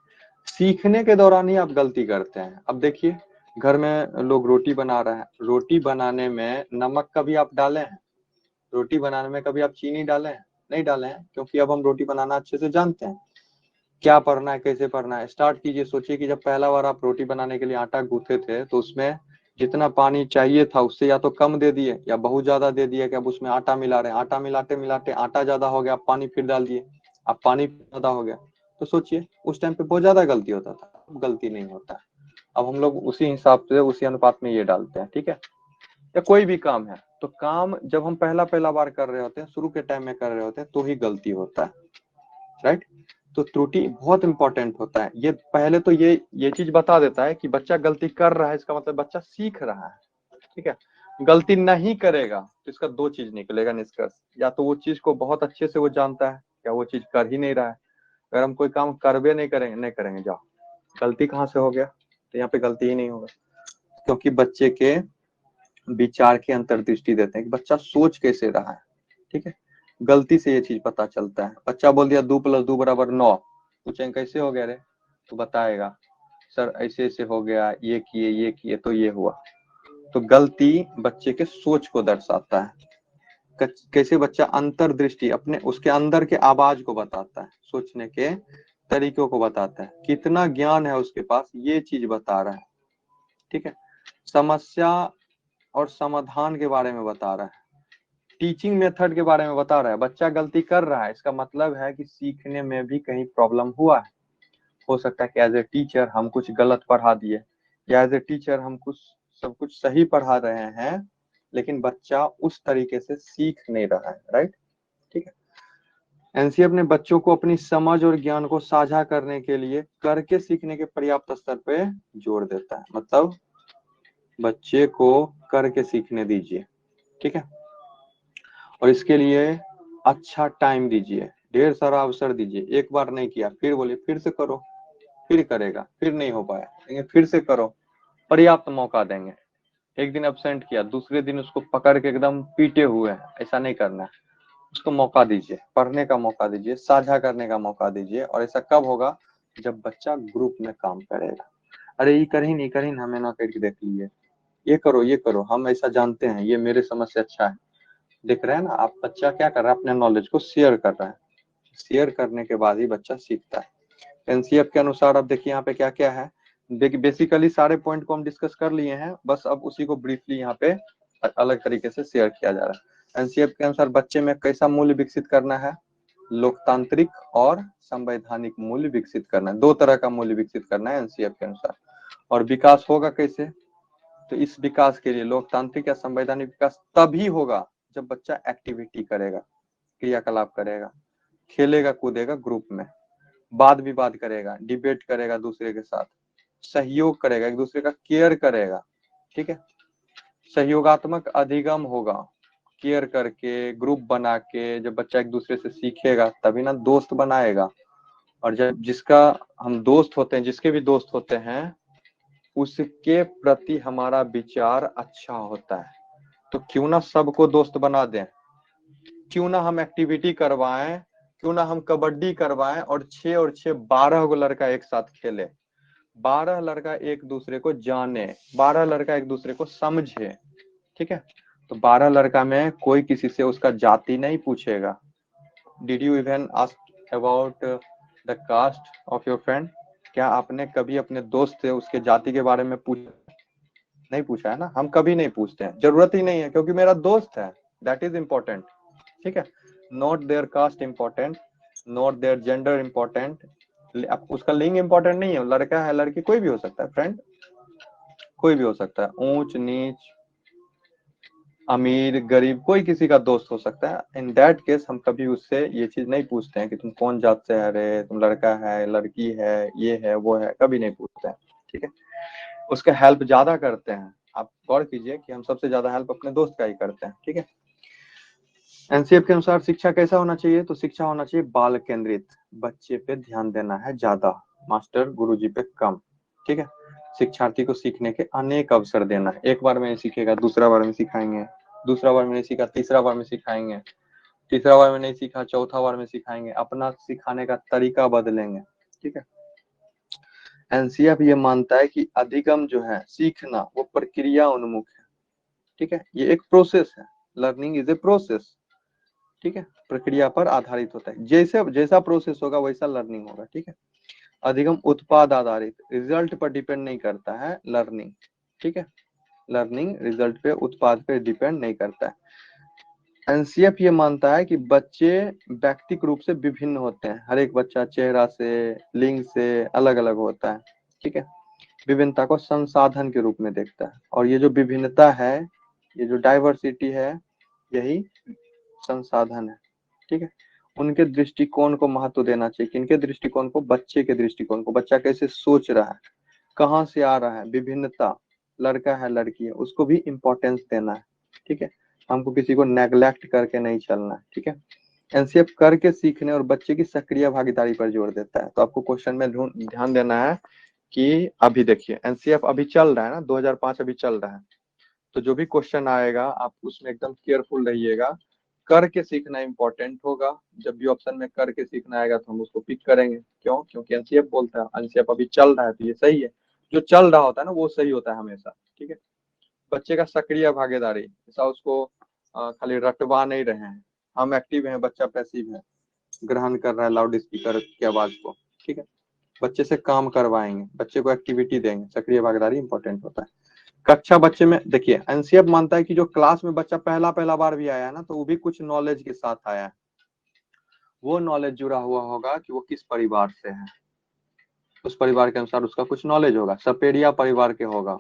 Speaker 1: सीखने के दौरान ही आप गलती करते हैं। अब देखिए घर में लोग रोटी बना रहे हैं, रोटी बनाने में नमक कभी आप डाले हैं, रोटी बनाने में कभी आप चीनी डाले हैं, नहीं डाले हैं, क्योंकि अब हम रोटी बनाना अच्छे से जानते हैं, क्या पढ़ना है, कैसे पढ़ना है। स्टार्ट कीजिए, सोचिए कि जब पहला बार आप रोटी बनाने के लिए आटा गूंथे थे तो उसमें जितना पानी चाहिए था उससे या तो कम दे दिए या बहुत ज्यादा दे दिए, कि अब उसमें आटा मिला रहे हैं, आटा मिलाते मिलाते आटा ज्यादा हो गया, आप पानी फिर डाल दिए, अब पानी ज्यादा हो गया। तो सोचिए उस टाइम पे बहुत ज्यादा गलती होता था, अब गलती नहीं होता। अब हम लोग उसी हिसाब से, उसी अनुपात में ये डालते हैं, ठीक है। या कोई भी काम है, तो काम जब हम पहला पहला बार कर रहे होते हैं, शुरू के टाइम में कर रहे होते हैं, तो ही गलती होता है, राइट। तो त्रुटि बहुत इंपॉर्टेंट होता है। ये पहले तो ये चीज बता देता है कि बच्चा गलती कर रहा है, इसका मतलब बच्चा सीख रहा है, ठीक है। गलती नहीं करेगा तो इसका दो चीज निकलेगा निष्कर्ष, या तो वो चीज को बहुत अच्छे से वो जानता है या वो चीज कर ही नहीं रहा है। अगर हम कोई काम करवे नहीं करेंगे जाओ, गलती कहाँ से हो गया, तो यहाँ पे गलती ही नहीं होगा, क्योंकि बच्चे के विचार की अंतर्दृष्टि देते हैं कि बच्चा सोच कैसे रहा है। ठीक है, गलती से ये चीज पता चलता है। बच्चा बोल दिया 2+2=9, पूछेंगे कैसे हो गया रे, तो बताएगा सर ऐसे ऐसे हो गया, ये किए तो ये हुआ। तो गलती बच्चे के सोच को दर्शाता है, कैसे बच्चा अंतर्दृष्टि अपने उसके अंदर के आवाज को बताता है, सोचने के तरीकों को बताता है, कितना ज्ञान है उसके पास ये चीज बता रहा है। ठीक है, समस्या और समाधान के बारे में बता रहा है, टीचिंग मेथड के बारे में बता रहा है। बच्चा गलती कर रहा है इसका मतलब है कि सीखने में भी कहीं प्रॉब्लम हुआ है। हो सकता है कि एज ए टीचर हम कुछ गलत पढ़ा दिए, या एज ए टीचर हम कुछ सब कुछ सही पढ़ा रहे हैं, लेकिन बच्चा उस तरीके से सीख नहीं रहा है। राइट, ठीक है। एनसीएफ ने बच्चों को अपनी समझ और ज्ञान को साझा करने के लिए करके सीखने के पर्याप्त स्तर पे जोर देता है। मतलब बच्चे को करके सीखने दीजिए, ठीक है, और इसके लिए अच्छा टाइम दीजिए, ढेर सारा अवसर दीजिए। एक बार नहीं किया फिर बोलिए फिर से करो, फिर करेगा, फिर नहीं हो पाया फिर से करो, पर्याप्त मौका देंगे। एक दिन एब्सेंट किया दूसरे दिन उसको पकड़ के एकदम पीटे हुए हैं, ऐसा नहीं करना है। उसको मौका दीजिए, पढ़ने का मौका दीजिए, साझा करने का मौका दीजिए। और ऐसा कब होगा, जब बच्चा ग्रुप में काम करेगा। अरे ये कर ही नहीं, हमें ना करके देख लीजिए, ये करो, हम ऐसा जानते हैं, ये मेरे समझ से अच्छा है। देख रहे हैं ना आप, बच्चा क्या कर रहा है, अपने नॉलेज को शेयर कर रहा है। शेयर करने के बाद ही बच्चा सीखता है। एनसीएफ के अनुसार अब देखिए यहाँ पे क्या क्या है। देखिए बेसिकली सारे पॉइंट को हम डिस्कस कर लिए हैं, बस अब उसी को ब्रीफली यहाँ पे अलग तरीके से शेयर किया जा रहा है। एनसीएफ के अनुसार बच्चे में कैसा मूल्य विकसित करना है, लोकतांत्रिक और संवैधानिक मूल्य विकसित करना है। दो तरह का मूल्य विकसित करना है एनसीएफ के अनुसार। और विकास होगा कैसे, तो इस विकास के लिए लोकतांत्रिक या संवैधानिक विकास तभी होगा जब बच्चा एक्टिविटी करेगा, क्रियाकलाप करेगा, खेलेगा कूदेगा ग्रुप में, वाद विवाद करेगा, डिबेट करेगा दूसरे के साथ, सहयोग करेगा, एक दूसरे का केयर करेगा। ठीक है, सहयोगात्मक अधिगम होगा, केयर करके ग्रुप बना के। जब बच्चा एक दूसरे से सीखेगा तभी ना दोस्त बनाएगा। और जब जिसका हम दोस्त होते हैं, जिसके भी दोस्त होते हैं, उसके प्रति हमारा विचार अच्छा होता है, तो क्यों ना सबको दोस्त बना दें, क्यों ना हम एक्टिविटी करवाएं, क्यों ना हम कबड्डी करवाएं और 6 और 6 12 गो लड़का एक साथ खेले, 12 लड़का एक दूसरे को जाने, 12 लड़का एक दूसरे को समझे। ठीक है, तो 12 लड़का में कोई किसी से उसका जाति नहीं पूछेगा। Did you even ask about the caste of your friend, क्या आपने कभी अपने दोस्त से उसके जाति के बारे में नहीं पूछा है ना, हम कभी नहीं पूछते हैं, जरूरत ही नहीं है, क्योंकि मेरा दोस्त है, दैट इज इम्पोर्टेंट। ठीक है, not their caste important, not their gender important, उसका लिंग इम्पोर्टेंट नहीं है, लड़का है लड़की कोई भी हो सकता है, फ्रेंड कोई भी हो सकता है, ऊंच नीच अमीर गरीब कोई किसी का दोस्त हो सकता है। इन दैट केस हम कभी उससे ये चीज नहीं पूछते हैं कि तुम कौन जात से है रे, तुम लड़का है लड़की है, ये है वो है, कभी नहीं पूछते हैं। ठीक है, उसका हेल्प ज्यादा करते हैं। आप गौर कीजिए कि हम सबसे ज्यादा हेल्प अपने दोस्त का ही करते हैं। ठीक है, एनसीएफ के अनुसार शिक्षा कैसा होना चाहिए, तो शिक्षा होना चाहिए बाल केंद्रित, बच्चे पे ध्यान देना है ज्यादा, मास्टर गुरुजी पे कम। ठीक है, शिक्षार्थी को सीखने के अनेक अवसर देना है। एक बार में नहीं सीखेगा, दूसरा बार में सिखाएंगे, दूसरा बार में नहीं सीखा तीसरा बार में सिखाएंगे, तीसरा बार में नहीं सीखा चौथा बार में सिखाएंगे, अपना सिखाने का तरीका बदलेंगे। ठीक है, एनसीएफ ये मानता है कि अधिगम जो है, सीखना, वो प्रक्रिया उन्मुख है। ठीक है, ये एक प्रोसेस है, लर्निंग इज ए प्रोसेस। ठीक है, प्रक्रिया पर आधारित होता है, जैसे जैसा प्रोसेस होगा वैसा लर्निंग होगा। ठीक है, अधिगम उत्पाद आधारित, रिजल्ट पर डिपेंड नहीं करता है लर्निंग। ठीक है, लर्निंग रिजल्ट पे उत्पाद पे डिपेंड नहीं करता है। एनसीएफ ये मानता है कि बच्चे व्यक्तिगत रूप से विभिन्न होते हैं, हर एक बच्चा चेहरा से लिंग से अलग अलग होता है। ठीक है, विभिन्नता को संसाधन के रूप में देखता है, और ये जो विभिन्नता है, ये जो डाइवर्सिटी है, यही संसाधन है। ठीक है, उनके दृष्टिकोण को महत्व देना चाहिए, किनके दृष्टिकोण को, बच्चे के दृष्टिकोण को, बच्चा कैसे सोच रहा है, कहाँ से आ रहा है, विभिन्नता, लड़का है लड़की है, उसको भी इम्पोर्टेंस देना है। ठीक है, हमको किसी को नेग्लेक्ट करके नहीं चलना है। ठीक है, एनसीएफ करके सीखने और बच्चे की सक्रिय भागीदारी पर जोर देता है। तो आपको क्वेश्चन में ध्यान देना है कि अभी देखिए एनसीएफ अभी चल रहा है ना, 2005 अभी चल रहा है, तो जो भी क्वेश्चन आएगा आप उसमें एकदम केयरफुल रहिएगा। करके सीखना इंपॉर्टेंट होगा। जब भी ऑप्शन में करके सीखना आएगा तो हम उसको पिक करेंगे। क्यों? क्योंकि एनसीएफ बोलता है, एनसीएफ अभी चल रहा है तो ये सही है। जो चल रहा होता है ना वो सही होता है हमेशा। ठीक है, बच्चे का सक्रिय भागीदारी, ऐसा उसको खाली रटवा नहीं रहे हैं, हम एक्टिव हैं, बच्चा पैसिव है, ग्रहण कर रहा है लाउड स्पीकर की आवाज को। ठीक है, बच्चे से काम करवाएंगे, बच्चे को एक्टिविटी देंगे, सक्रिय भागीदारी इंपॉर्टेंट होता है। कक्षा बच्चे में देखिए एनसीएफ मानता है कि जो क्लास में बच्चा पहला पहला बार भी आया है ना, तो वो भी कुछ नॉलेज के साथ आया है। वो नॉलेज जुड़ा हुआ होगा कि वो किस परिवार से है, उस परिवार के अनुसार उसका कुछ नॉलेज होगा। सपेरिया परिवार के होगा,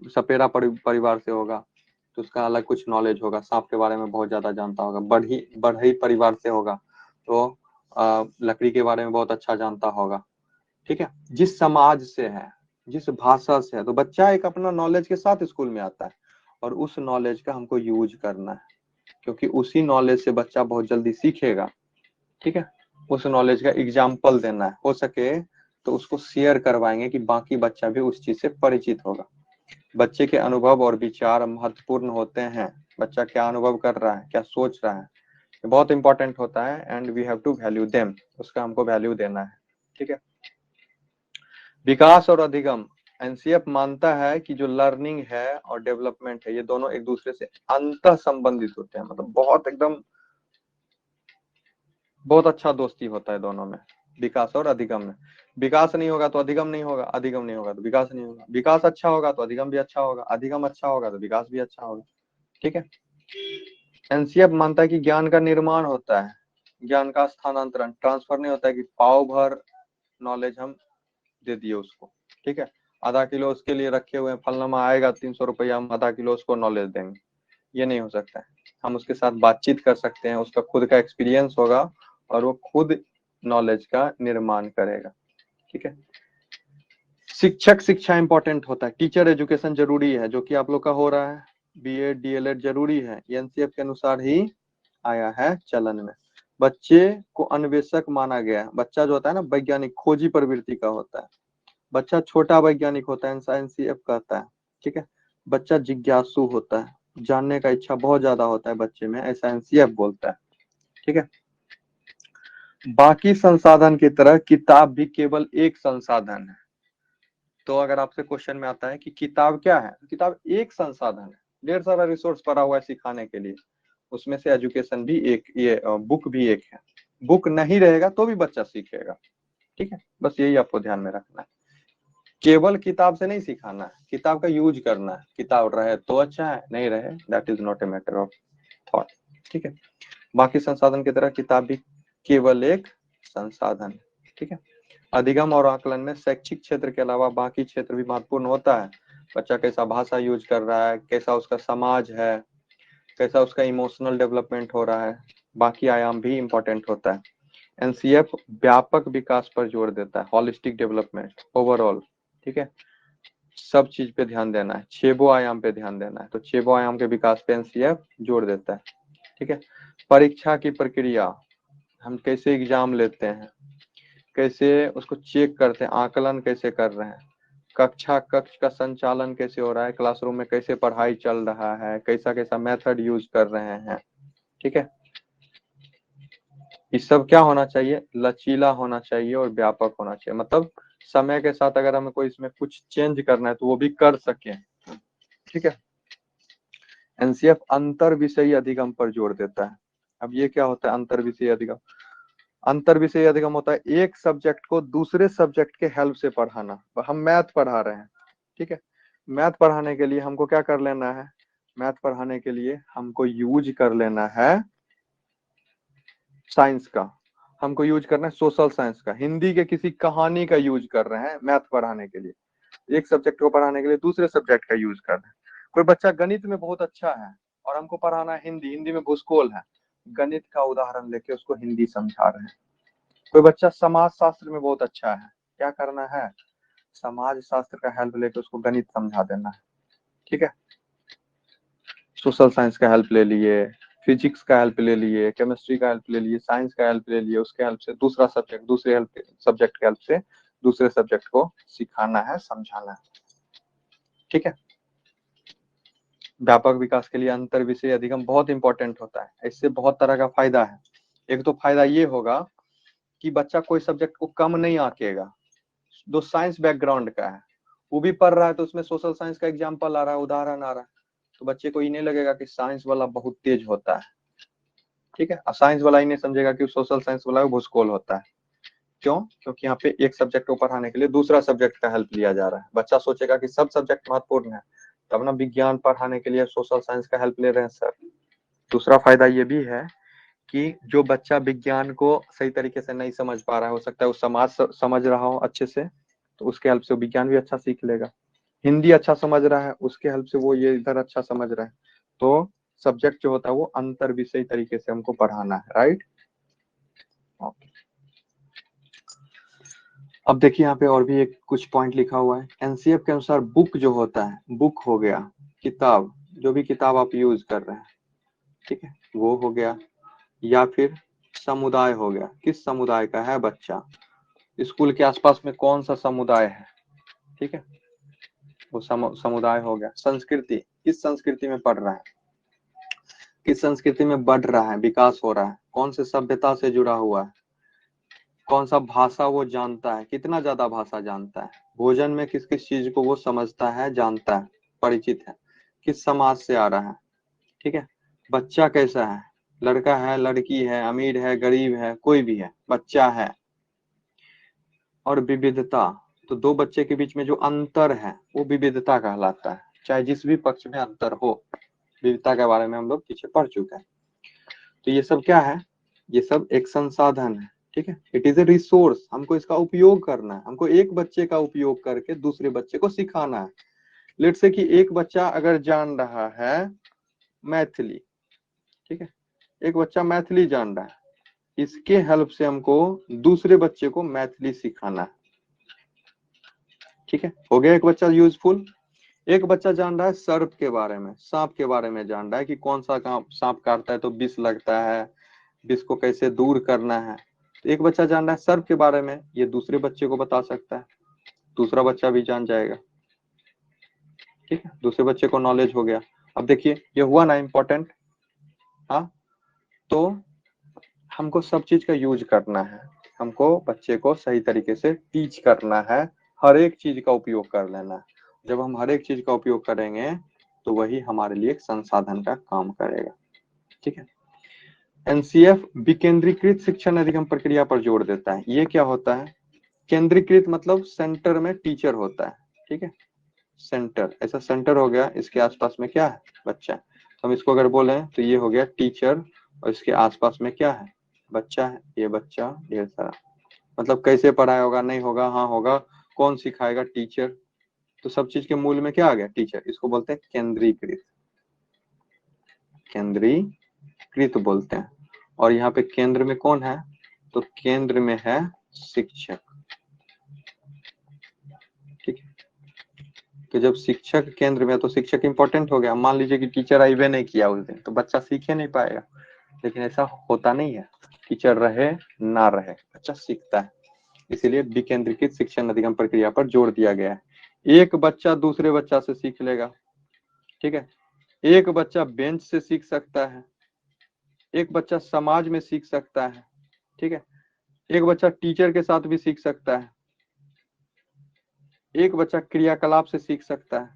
Speaker 1: सपेरा परिवार से होगा तो उसका अलग कुछ नॉलेज होगा, सांप के बारे में बहुत ज्यादा जानता होगा। बढ़ई परिवार से होगा तो लकड़ी के बारे में बहुत अच्छा जानता होगा। ठीक है, जिस समाज से है, जिस भाषा से है, तो बच्चा एक अपना नॉलेज के साथ स्कूल में आता है और उस नॉलेज का हमको यूज करना है, क्योंकि उसी नॉलेज से बच्चा बहुत जल्दी सीखेगा। ठीक है, उस नॉलेज का एग्जाम्पल देना है, हो सके तो उसको शेयर करवाएंगे कि बाकी बच्चा भी उस चीज से परिचित होगा। बच्चे के अनुभव और विचार महत्वपूर्ण होते हैं। बच्चा क्या अनुभव कर रहा है, क्या सोच रहा है, ये बहुत इंपॉर्टेंट होता है and we have to value them, उसका हमको वैल्यू देना है। ठीक है, विकास और अधिगम, एनसीएफ मानता है कि जो लर्निंग है और डेवलपमेंट है ये दोनों एक दूसरे से अंतः संबंधित होते हैं, मतलब बहुत एकदम बहुत अच्छा दोस्ती होता है दोनों में, विकास और अधिगम में। विकास नहीं होगा तो अधिगम नहीं होगा, अधिगम नहीं होगा तो विकास नहीं होगा, विकास अच्छा होगा तो अधिगम भी अच्छा होगा, अधिगम अच्छा होगा तो विकास भी अच्छा होगा। ठीक है, एनसीएफ मानता है कि ज्ञान का निर्माण होता है, ज्ञान का स्थानांतरण, ट्रांसफर नहीं होता है कि पाव भर नॉलेज हम दे दिए उसको। ठीक है, आधा किलो उसके लिए रखे हुए हैं, फलनमा आएगा 300 रुपया, हम आधा किलो उसको नॉलेज देंगे, ये नहीं हो सकता है। हम उसके साथ बातचीत कर सकते हैं, उसका खुद का एक्सपीरियंस होगा और वो खुद नॉलेज का निर्माण करेगा। ठीक है, शिक्षक शिक्षा इंपॉर्टेंट होता है, टीचर एजुकेशन जरूरी है, जो कि आप लोग का हो रहा है। बीएड डीएलएड जरूरी है, ये एनसीएफ के अनुसार ही आया है चलन में। बच्चे को अन्वेषक माना गया है, बच्चा जो होता है ना वैज्ञानिक खोजी प्रवृत्ति का होता है, बच्चा छोटा वैज्ञानिक होता है, एनसीएफ कहता है। ठीक है, बच्चा जिज्ञासु होता है, जानने का इच्छा बहुत ज्यादा होता है बच्चे में, ऐसा एनसीएफ बोलता है। ठीक है, बाकी संसाधन की तरह किताब भी केवल एक संसाधन है। तो अगर आपसे क्वेश्चन में आता है कि किताब क्या है, तो किताब एक संसाधन है, ढेर सारा रिसोर्स पड़ा हुआ है सिखाने के लिए, उसमें से एजुकेशन भी एक, ये बुक भी एक है। बुक नहीं रहेगा तो भी बच्चा सीखेगा। ठीक है, बस यही आपको ध्यान में रखना है, केवल किताब से नहीं सिखाना है, किताब का यूज करना है। किताब रहे तो अच्छा है, नहीं रहे that is not a matter of thought. ठीक है, बाकी संसाधन की तरह किताब भी केवल एक संसाधन है। ठीक है, अधिगम और आकलन में शैक्षिक क्षेत्र के अलावा बाकी क्षेत्र भी महत्वपूर्ण होता है। बच्चा कैसा भाषा यूज कर रहा है, कैसा उसका समाज है, कैसा उसका इमोशनल डेवलपमेंट हो रहा है, बाकी आयाम भी इंपॉर्टेंट होता है। एनसीएफ व्यापक विकास पर जोर देता है, होलिस्टिक डेवलपमेंट ओवरऑल। ठीक है, सब चीज पे ध्यान देना है, छेबो आयाम पे ध्यान देना है, तो छेबो आयाम के विकास पे एनसीएफ जोर देता है। ठीक है, परीक्षा की प्रक्रिया, हम कैसे एग्जाम लेते हैं, कैसे उसको चेक करते हैं, आकलन कैसे कर रहे हैं, कक्ष का संचालन कैसे हो रहा है, क्लासरूम में कैसे पढ़ाई चल रहा है, कैसा कैसा मेथड यूज कर रहे हैं। ठीक है, ये सब क्या होना चाहिए, लचीला होना चाहिए और व्यापक होना चाहिए, मतलब समय के साथ अगर हमें कोई इसमें कुछ चेंज करना है तो वो भी कर सके। ठीक है, एनसीएफ अंतर विषयी अधिगम पर जोर देता है। अब ये क्या होता है अंतर विषयी अधिगम? अंतर विषयी अधिगम होता है एक सब्जेक्ट को दूसरे सब्जेक्ट के हेल्प से पढ़ाना। हम मैथ पढ़ा रहे हैं, ठीक है, मैथ पढ़ाने के लिए हमको क्या कर लेना है, मैथ पढ़ाने के लिए हमको यूज कर लेना है साइंस का, हमको यूज करना है सोशल साइंस का, हिंदी के किसी कहानी का यूज कर रहे हैं मैथ पढ़ाने के लिए। एक सब्जेक्ट को पढ़ाने के लिए दूसरे सब्जेक्ट का यूज कर रहे हैं। कोई बच्चा गणित में बहुत अच्छा है और हमको पढ़ाना है हिंदी, हिंदी में भूगोल है, गणित का उदाहरण लेके उसको हिंदी समझा रहे हैं। कोई बच्चा समाज शास्त्र में बहुत अच्छा है, क्या करना है, समाज शास्त्र का हेल्प लेके उसको गणित समझा देना है, ठीक है। सोशल साइंस का हेल्प ले लिए, फिजिक्स का हेल्प ले लिए, केमिस्ट्री का हेल्प ले लिए, साइंस का हेल्प ले लिए, उसके हेल्प से दूसरा सब्जेक्ट, दूसरे सब्जेक्ट के हेल्प से दूसरे सब्जेक्ट को सिखाना है, समझाना है, ठीक है। व्यापक विकास के लिए अंतर विषय अधिगम बहुत इंपॉर्टेंट होता है। इससे बहुत तरह का फायदा है। एक तो फायदा ये होगा कि बच्चा कोई सब्जेक्ट को कम नहीं आंकेगा। जो साइंस बैकग्राउंड का है वो भी पढ़ रहा है तो उसमें सोशल साइंस का एग्जाम्पल आ रहा है, उदाहरण आ रहा है, तो बच्चे को ये नहीं लगेगा कि साइंस वाला बहुत तेज होता है, ठीक है। साइंस वाला ही नहीं समझेगा कि सोशल साइंस वाला भूसकोल होता है। क्यों? क्योंकि यहाँ पे एक सब्जेक्ट को पढ़ाने के लिए दूसरा सब्जेक्ट का हेल्प लिया जा रहा है। बच्चा सोचेगा कि सब सब्जेक्ट महत्वपूर्ण है, तब ना विज्ञान पढ़ाने के लिए सोशल साइंस का हेल्प ले रहे हैं सर। दूसरा फायदा ये भी है कि जो बच्चा विज्ञान को सही तरीके से नहीं समझ पा रहा है, हो सकता है वो समाज समझ रहा हो अच्छे से, तो उसके हेल्प से विज्ञान भी अच्छा सीख लेगा। हिंदी अच्छा समझ रहा है, उसके हेल्प से वो ये इधर अच्छा समझ रहा है। तो सब्जेक्ट जो होता है वो अंतर विषय तरीके से हमको पढ़ाना है, राइट। अब देखिए यहाँ पे और भी एक कुछ पॉइंट लिखा हुआ है। एनसीएफ के अनुसार बुक जो होता है, बुक हो गया, किताब, जो भी किताब आप यूज कर रहे हैं, ठीक है, वो हो गया, या फिर समुदाय हो गया, किस समुदाय का है बच्चा, स्कूल के आसपास में कौन सा समुदाय है, ठीक है, वो समुदाय हो गया। संस्कृति, किस संस्कृति में पढ़ रहा है, किस संस्कृति में बढ़ रहा है, विकास हो रहा है, कौन से सभ्यता से जुड़ा हुआ है, कौन सा भाषा वो जानता है, कितना ज्यादा भाषा जानता है, भोजन में किस किस चीज को वो समझता है, जानता है, परिचित है, किस समाज से आ रहा है, ठीक है, बच्चा कैसा है, लड़का है, लड़की है, अमीर है, गरीब है, कोई भी है, बच्चा है। और विविधता, तो दो बच्चे के बीच में जो अंतर है वो विविधता कहलाता है, चाहे जिस भी पक्ष में अंतर हो। विविधता के बारे में हम लोग पीछे पढ़ चुके हैं। तो ये सब क्या है, ये सब एक संसाधन है, ठीक है। इट इज ए रिसोर्स, हमको इसका उपयोग करना है, हमको एक बच्चे का उपयोग करके दूसरे बच्चे को सिखाना है। लेट्स से कि एक बच्चा अगर जान रहा है मैथिली, ठीक है, एक बच्चा मैथिली जान रहा है, इसके हेल्प से हमको दूसरे बच्चे को मैथिली सिखाना है, ठीक है। हो गया एक बच्चा यूजफुल। एक बच्चा जान रहा है सर्प के बारे में, सांप के बारे में जान रहा है कि कौन सा सांप काटता है तो विष लगता है, विष को कैसे दूर करना है। तो एक बच्चा जान रहा है सर्प के बारे में, ये दूसरे बच्चे को बता सकता है, दूसरा बच्चा भी जान जाएगा, ठीक है, दूसरे बच्चे को नॉलेज हो गया। अब देखिए ये हुआ ना इम्पोर्टेंट। हाँ, तो हमको सब चीज का यूज करना है, हमको बच्चे को सही तरीके से टीच करना है, हर एक चीज का उपयोग कर लेना है। जब हम हर एक चीज का उपयोग करेंगे तो वही हमारे लिए एक संसाधन का काम करेगा, ठीक है। एनसीएफ विकेंद्रीकृत शिक्षण अधिगम प्रक्रिया पर जोर देता है। ये क्या होता है, केंद्रीकृत मतलब सेंटर में टीचर होता है, ठीक है, सेंटर, ऐसा सेंटर हो गया, इसके आसपास में क्या है, बच्चा है। तो हम इसको अगर बोले तो ये हो गया टीचर, और इसके आसपास में क्या है, बच्चा है, ये बच्चा ढेर सारा। मतलब कैसे पढ़ाई होगा, नहीं होगा, हाँ होगा, कौन सिखाएगा, टीचर। तो सब चीज के मूल में क्या आ गया, टीचर। इसको बोलते हैं केंद्रीकृत, केंद्रीकृत बोलते हैं। और यहाँ पे केंद्र में कौन है, तो केंद्र में है शिक्षक, ठीक है। तो जब शिक्षक केंद्र में है तो शिक्षक इंपॉर्टेंट हो गया। मान लीजिए कि टीचर आईवे नहीं किया उस दिन, तो बच्चा सीख ही नहीं पाएगा। लेकिन ऐसा होता नहीं है, टीचर रहे ना रहे बच्चा सीखता है। इसीलिए विकेंद्रीकृत शिक्षण अधिगम प्रक्रिया पर जोर दिया गया है। एक बच्चा दूसरे बच्चा से सीख लेगा, ठीक है, एक बच्चा बेंच से सीख सकता है, एक बच्चा समाज में सीख सकता है, ठीक है, एक बच्चा टीचर के साथ भी सीख सकता है, एक बच्चा क्रियाकलाप से सीख सकता है,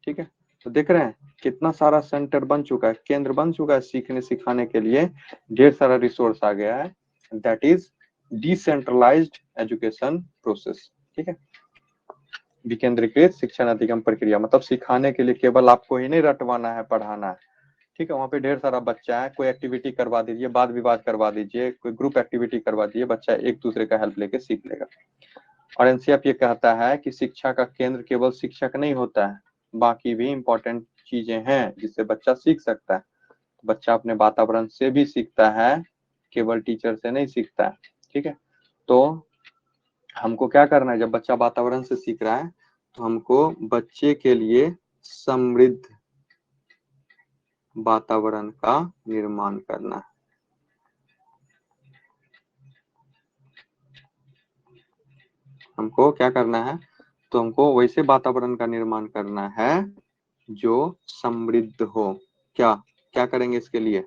Speaker 1: ठीक है। तो देख रहे हैं कितना सारा सेंटर बन चुका है, केंद्र बन चुका है सीखने सिखाने के लिए, ढेर सारा रिसोर्स आ गया है। That is decentralised education process, ठीक है। विकेंद्रीकृत शिक्षण अधिगम प्रक्रिया मतलब सिखाने के लिए केवल आपको ही नहीं रटवाना है, पढ़ाना है, ठीक है। वहाँ पे ढेर सारा बच्चा है, कोई एक्टिविटी करवा दीजिए, वाद विवाद करवा दीजिए, कोई ग्रुप एक्टिविटी करवा दीजिए, बच्चा एक दूसरे का हेल्प लेके सीख लेगा। और एनसीएफ ये कहता है कि शिक्षा का केंद्र केवल शिक्षक नहीं होता है, बाकी भी इंपॉर्टेंट चीजें हैं जिससे बच्चा सीख सकता है। बच्चा अपने वातावरण से भी सीखता है, केवल टीचर से नहीं सीखता है, ठीक है। तो हमको क्या करना है, जब बच्चा वातावरण से सीख रहा है तो हमको बच्चे के लिए समृद्ध वातावरण का निर्माण करना है। हमको क्या करना है, तो हमको वैसे वातावरण का निर्माण करना है जो समृद्ध हो। क्या क्या करेंगे इसके लिए?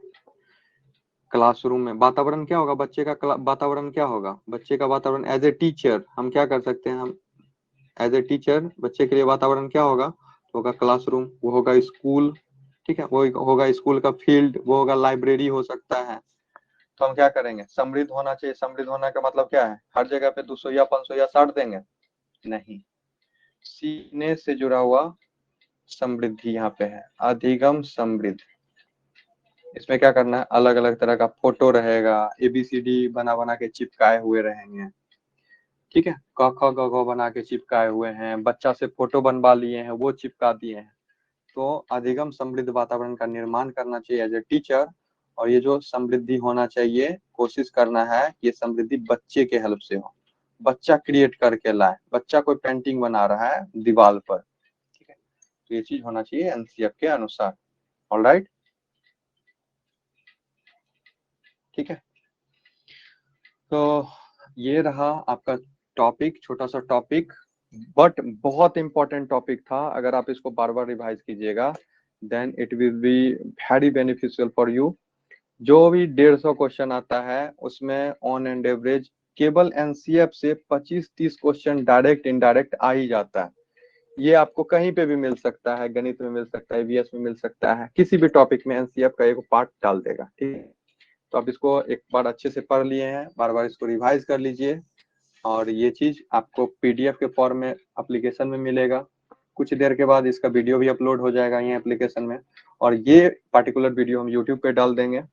Speaker 1: क्लासरूम में वातावरण क्या होगा, बच्चे का वातावरण क्या होगा, बच्चे का वातावरण एज ए टीचर हम क्या कर सकते हैं, हम एज ए टीचर बच्चे के लिए वातावरण क्या होगा, तो होगा क्लासरूम, वो होगा स्कूल, ठीक है, वो होगा स्कूल का फील्ड, वो होगा लाइब्रेरी हो सकता है। तो हम क्या करेंगे, समृद्ध होना चाहिए। समृद्ध होना का मतलब क्या है, हर जगह पे 200 या 500 या 60 देंगे, नहीं, सीखने से जुड़ा हुआ समृद्धि यहाँ पे है, अधिगम समृद्ध। इसमें क्या करना है, अलग अलग तरह का फोटो रहेगा, ABCD बना बना के चिपकाए हुए रहेंगे, ठीक है, क ख ग घ बना के चिपकाए हुए हैं, बच्चा से फोटो बनवा लिए हैं वो चिपका दिए हैं। तो अधिगम समृद्ध वातावरण का निर्माण करना चाहिए एज ए टीचर। और ये जो समृद्धि होना चाहिए, कोशिश करना है कि ये समृद्धि बच्चे के हेल्प से हो, बच्चा क्रिएट करके लाए, बच्चा कोई पेंटिंग बना रहा है दीवार पर, ठीक है, तो ये चीज होना चाहिए NCF के अनुसार। ऑलराइट, ठीक है। तो ये रहा आपका टॉपिक, छोटा सा टॉपिक, बट बहुत इंपॉर्टेंट टॉपिक था। अगर आप इसको बार बार रिवाइज कीजिएगा then it will be very beneficial for you. जो भी 150 क्वेश्चन आता है उसमें ऑन एंड एवरेज केवल NCF से 25-30 क्वेश्चन डायरेक्ट इनडायरेक्ट आ ही जाता है। ये आपको कहीं पे भी मिल सकता है, गणित में मिल सकता है, EVS में मिल सकता है, किसी भी टॉपिक में NCF का एक पार्ट डाल देगा, ठीक है। तो आप इसको एक बार अच्छे से पढ़ लिए हैं, बार बार इसको रिवाइज कर लीजिए। और ये चीज आपको PDF के फॉर्म में एप्लीकेशन में मिलेगा, कुछ देर के बाद इसका वीडियो भी अपलोड हो जाएगा ये एप्लीकेशन में, और ये पर्टिकुलर वीडियो हम YouTube पे डाल देंगे।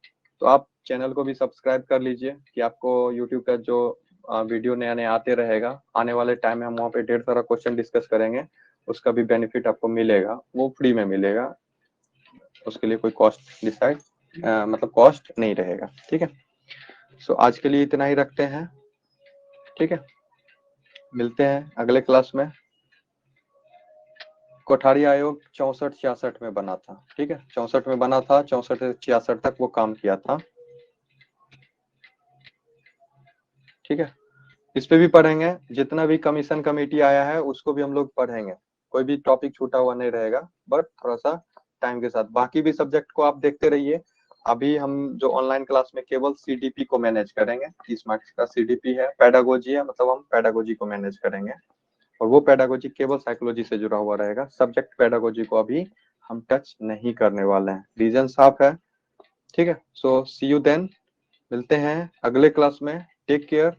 Speaker 1: तो आप चैनल को भी सब्सक्राइब कर लीजिए कि आपको YouTube का जो वीडियो नया नया आते रहेगा, आने वाले टाइम में हम वहाँ पे ढेर सारा क्वेश्चन डिस्कस करेंगे, उसका भी बेनिफिट आपको मिलेगा, वो फ्री में मिलेगा, उसके लिए कोई कॉस्ट डिसाइड मतलब कॉस्ट नहीं रहेगा, ठीक है। सो आज के लिए इतना ही रखते हैं, ठीक है, मिलते हैं अगले क्लास में। कोठारी आयोग 64-66 में बना था, ठीक है, 64 में बना था, 64 से 66 तक वो काम किया था, ठीक है। इस पे भी पढ़ेंगे, जितना भी कमीशन कमेटी आया है उसको भी हम लोग पढ़ेंगे, कोई भी टॉपिक छूटा हुआ नहीं रहेगा, बट थोड़ा सा टाइम के साथ। बाकी भी सब्जेक्ट को आप देखते रहिए। अभी हम जो ऑनलाइन क्लास में केवल CDP को मैनेज करेंगे, 30 मार्क्स का CDP है, पेडागोजी है, मतलब हम पेडागोजी को मैनेज करेंगे, और वो पेडागोजी केवल साइकोलॉजी से जुड़ा हुआ रहेगा। सब्जेक्ट पेडागोजी को अभी हम टच नहीं करने वाले हैं, रीजन साफ है, ठीक है। सो सी यू देन, मिलते हैं अगले क्लास में, टेक केयर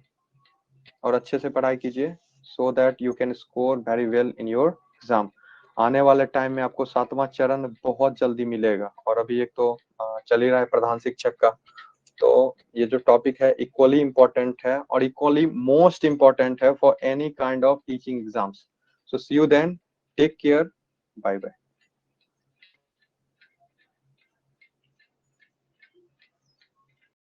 Speaker 1: और अच्छे से पढ़ाई कीजिए so that you can score very well in your exam. आने वाले टाइम में आपको 7वां चरण बहुत जल्दी मिलेगा, और अभी एक तो चल ही रहा है प्रधान शिक्षक का, तो ये जो टॉपिक है इक्वली इम्पोर्टेंट है और इक्वली मोस्ट इम्पोर्टेंट है for any kind of teaching exams. So see you then, take care, bye bye.